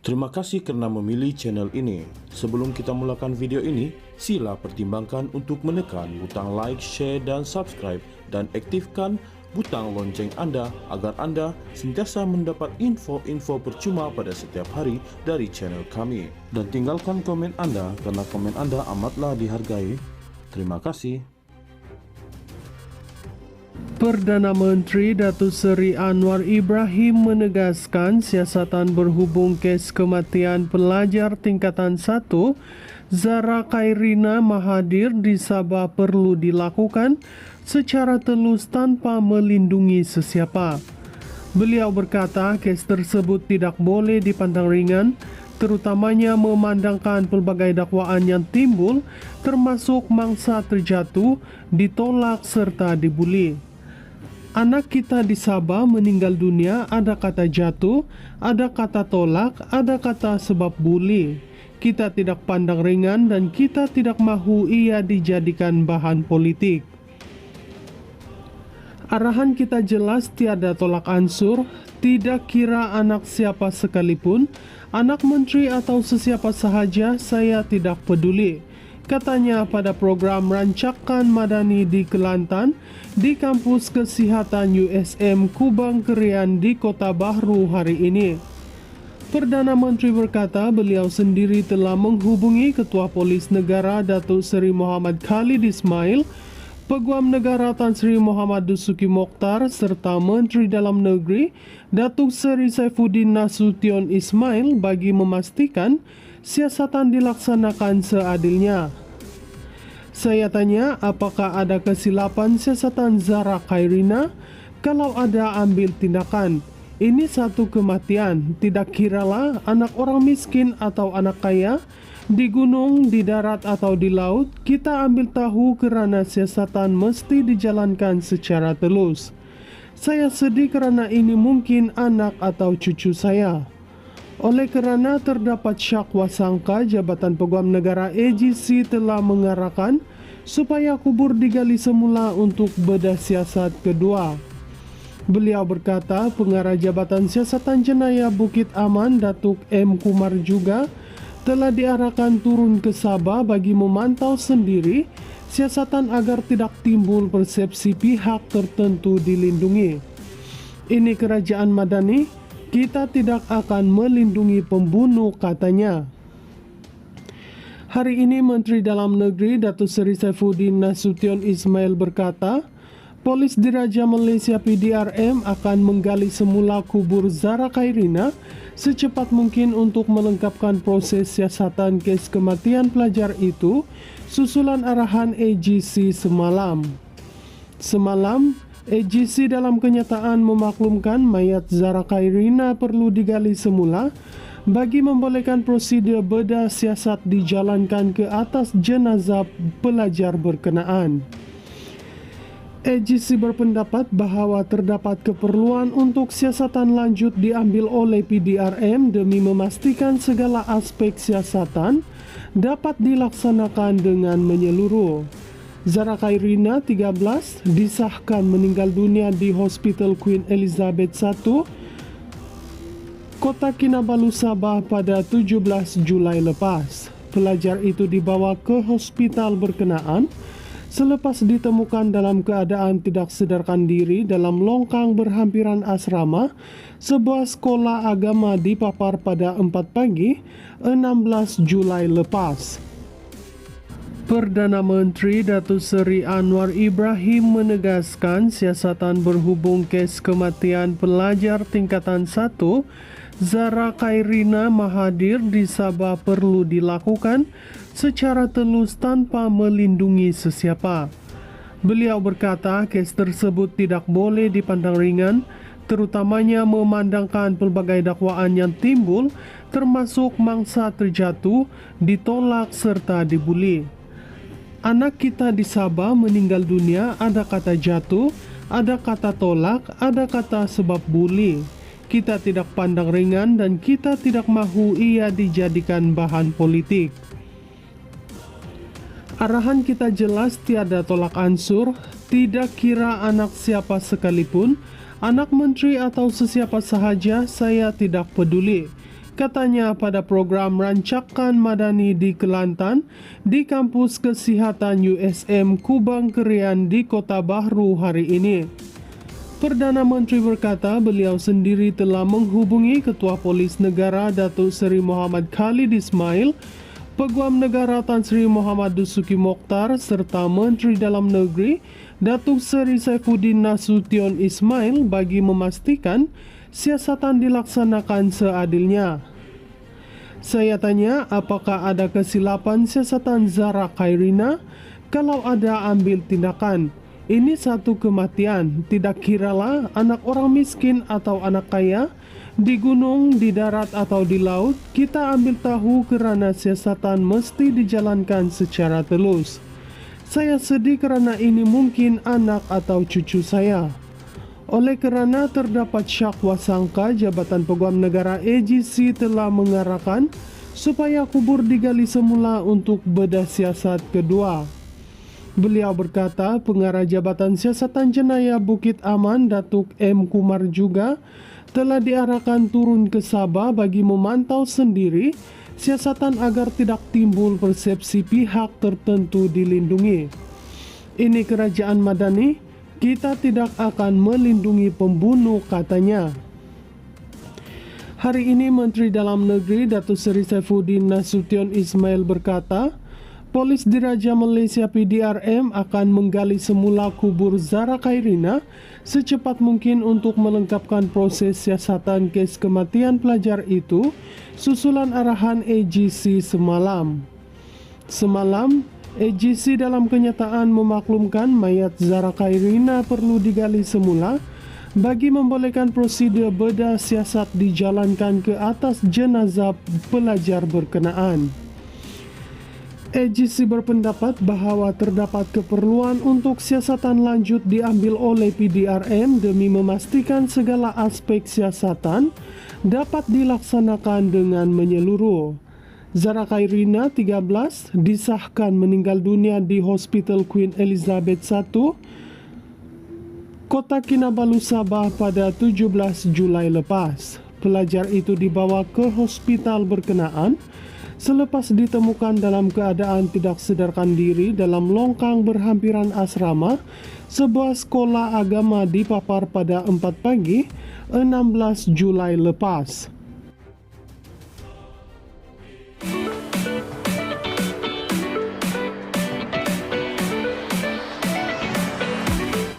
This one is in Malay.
Terima kasih karena memilih channel ini. Sebelum kita mulakan video ini, sila pertimbangkan untuk menekan butang like, share, dan subscribe, dan aktifkan butang lonceng Anda agar Anda sentiasa mendapat info-info percuma pada setiap hari dari channel kami. Dan tinggalkan komen Anda karena komen Anda amatlah dihargai. Terima kasih. Perdana Menteri Datuk Seri Anwar Ibrahim menegaskan siasatan berhubung kes kematian pelajar tingkatan 1 Zahra Khairina Mahathir di Sabah perlu dilakukan secara telus tanpa melindungi sesiapa. Beliau berkata kes tersebut tidak boleh dipandang ringan, terutamanya memandangkan pelbagai dakwaan yang timbul termasuk mangsa terjatuh, ditolak serta dibuli. Anak kita di Sabah meninggal dunia, ada kata jatuh, ada kata tolak, ada kata sebab buli. Kita tidak pandang ringan dan kita tidak mahu ia dijadikan bahan politik. Arahan kita jelas, tiada tolak ansur, tidak kira anak siapa sekalipun, anak menteri atau sesiapa sahaja, saya tidak peduli. Katanya pada program Rancakan Madani di Kelantan di Kampus Kesihatan USM Kubang Kerian di Kota Bahru hari ini. Perdana Menteri berkata beliau sendiri telah menghubungi Ketua Polis Negara Datuk Seri Muhammad Khalid Ismail, Peguam Negara Tan Sri Muhammad Dusuki Mokhtar serta Menteri Dalam Negeri Datuk Seri Saifuddin Nasution Ismail bagi memastikan siasatan dilaksanakan seadilnya. Saya tanya apakah ada kesilapan siasatan Zahra Khairina? Kalau ada, ambil tindakan. Ini satu kematian, tidak kiralah anak orang miskin atau anak kaya, di gunung, di darat atau di laut, kita ambil tahu kerana siasatan mesti dijalankan secara telus. Saya sedih kerana ini mungkin anak atau cucu saya. Oleh kerana terdapat syakwa sangka, Jabatan Peguam Negara AGC telah mengarahkan supaya kubur digali semula untuk bedah siasat kedua. Beliau berkata pengarah Jabatan Siasatan Jenayah Bukit Aman Datuk M. Kumar juga telah diarahkan turun ke Sabah bagi memantau sendiri siasatan agar tidak timbul persepsi pihak tertentu dilindungi. Ini kerajaan madani, kita tidak akan melindungi pembunuh, katanya. Hari ini Menteri Dalam Negeri Datuk Seri Saifuddin Nasution Ismail berkata, Polis Diraja Malaysia PDRM akan menggali semula kubur Zahra Khairina secepat mungkin untuk melengkapkan proses siasatan kes kematian pelajar itu susulan arahan AGC semalam. Semalam, AGC dalam kenyataan memaklumkan mayat Zahra Khairina perlu digali semula bagi membolehkan prosedur bedah siasat dijalankan ke atas jenazah pelajar berkenaan. AGC berpendapat bahawa terdapat keperluan untuk siasatan lanjut diambil oleh PDRM demi memastikan segala aspek siasatan dapat dilaksanakan dengan menyeluruh. Zahra Khairina 13 disahkan meninggal dunia di Hospital Queen Elizabeth I, Kota Kinabalu, Sabah pada 17 Julai lepas. Pelajar itu dibawa ke hospital berkenaan selepas ditemukan dalam keadaan tidak sedarkan diri dalam longkang berhampiran asrama sebuah sekolah agama di Papar pada 4 pagi 16 Julai lepas. Perdana Menteri Datuk Seri Anwar Ibrahim menegaskan siasatan berhubung kes kematian pelajar tingkatan 1 Zahra Khairina Mahathir di Sabah perlu dilakukan secara telus tanpa melindungi sesiapa. Beliau berkata kes tersebut tidak boleh dipandang ringan, terutamanya memandangkan pelbagai dakwaan yang timbul termasuk mangsa terjatuh, ditolak serta dibuli. Anak kita di Sabah meninggal dunia, ada kata jatuh, ada kata tolak, ada kata sebab buli. Kita tidak pandang ringan dan kita tidak mahu ia dijadikan bahan politik. Arahan kita jelas, tiada tolak ansur, tidak kira anak siapa sekalipun, anak menteri atau sesiapa sahaja, saya tidak peduli. Katanya pada program Rancakan Madani di Kelantan di Kampus Kesihatan USM Kubang Kerian di Kota Bahru hari ini. Perdana Menteri berkata beliau sendiri telah menghubungi Ketua Polis Negara Datuk Seri Muhammad Khalid Ismail, Peguam Negara Tan Sri Muhammad Dusuki Mokhtar serta Menteri Dalam Negeri Datuk Seri Saifuddin Nasution Ismail bagi memastikan siasatan dilaksanakan seadilnya. Saya tanya apakah ada kesilapan siasatan Zahra Khairina? Kalau ada, ambil tindakan. Ini satu kematian, tidak kiralah anak orang miskin atau anak kaya, di gunung, di darat atau di laut, kita ambil tahu kerana siasatan mesti dijalankan secara telus. Saya sedih kerana ini mungkin anak atau cucu saya. Oleh kerana terdapat syak wasangka, Jabatan Peguam Negara AGC telah mengarahkan supaya kubur digali semula untuk bedah siasat kedua. Beliau berkata pengarah Jabatan Siasatan Jenayah Bukit Aman Datuk M. Kumar juga telah diarahkan turun ke Sabah bagi memantau sendiri siasatan agar tidak timbul persepsi pihak tertentu dilindungi. Ini kerajaan madani. Kita tidak akan melindungi pembunuh, katanya. Hari ini Menteri Dalam Negeri Datuk Seri Saifuddin Nasution Ismail berkata, Polis Diraja Malaysia PDRM akan menggali semula kubur Zahra Khairina secepat mungkin untuk melengkapkan proses siasatan kes kematian pelajar itu susulan arahan AGC semalam. AGC dalam kenyataan memaklumkan mayat Zahra Khairina perlu digali semula bagi membolehkan prosedur bedah siasat dijalankan ke atas jenazah pelajar berkenaan. AGC berpendapat bahawa terdapat keperluan untuk siasatan lanjut diambil oleh PDRM demi memastikan segala aspek siasatan dapat dilaksanakan dengan menyeluruh. Zahra Khairina 13 disahkan meninggal dunia di Hospital Queen Elizabeth I, Kota Kinabalu, Sabah pada 17 Julai lepas. Pelajar itu dibawa ke hospital berkenaan selepas ditemukan dalam keadaan tidak sedarkan diri dalam longkang berhampiran asrama sebuah sekolah agama di Papar pada 4 pagi 16 Julai lepas.